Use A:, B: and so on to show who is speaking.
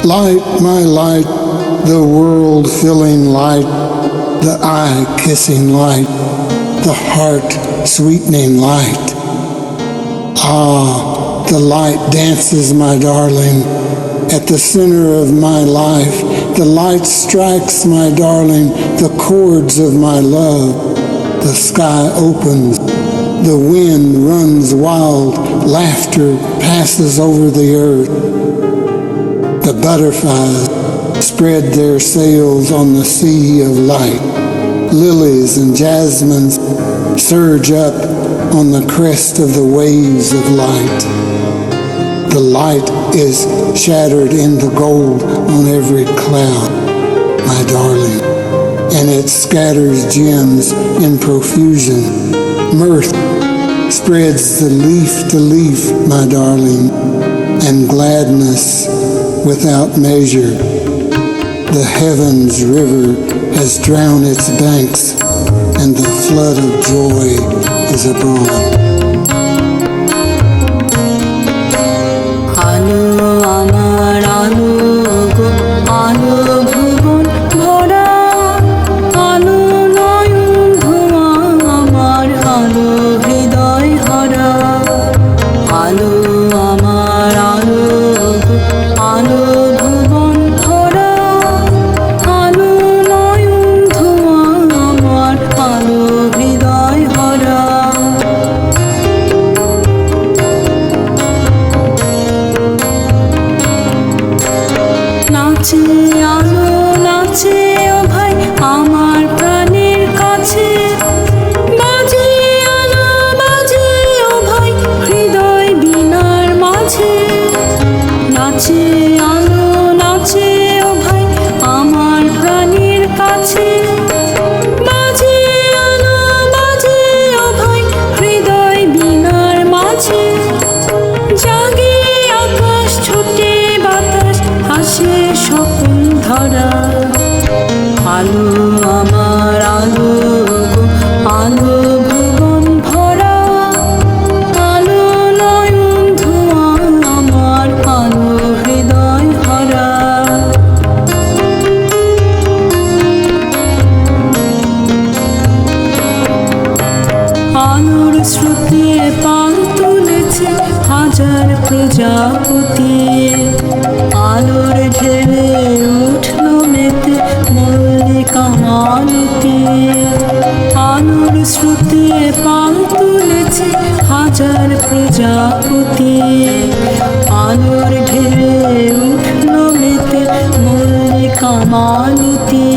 A: Light, my light, the world-filling light, the eye-kissing light, the heart-sweetening light. Ah, the light dances, my darling, at the center of my life. The light strikes, my darling, the chords of my love. The sky opens, the wind runs wild, laughter passes over the earth. The butterflies spread their sails on the sea of light. Lilies and jasmines surge up on the crest of the waves of light. The light is shattered into gold on every cloud, my darling, and it scatters gems in profusion. Mirth spreads the leaf to leaf, my darling, and gladness without measure. The heavens river has drowned its banks, and the flood of joy is abroad.
B: আলো আমার আলো গো আলো ভুবন ভরা আলো নয়ন ধোঁয়া আমার আলো হৃদয় ভরা আলো আমার আলো গো আলো ভুবন ভরা আলো নয়ন ধোঁয়া আমার আলো হৃদয় ভরা নাচে আলো নাচে ও ভাই আমার প্রাণের কাছে বাজে আলো বাজে ও ভাই হৃদয় বীণার মাঝে নাচে আলো নাচে ও ভাই আমার প্রাণের কাছে বাজে আলো বাজে ও ভাই হৃদয় বীণার মাঝে জাগে আকাশ ছোটে বাতাস হাসে সকল ধরা আলো আমার আলো গো আলো ভুবন ভরা আলো নয়ন ধোঁয়া আমার আলো হৃদয় ভরা আলোর স্রোতে পাল তুলেছে হাজার প্রজাপতি আলোর ঢেলে উঠল মেতে মল্লিকা মালতী আলোর স্রোতে পাল তুলেছে হাজার প্রজাপতি আলোর ঢেলে উঠল মেতে মল্লিকা মালতী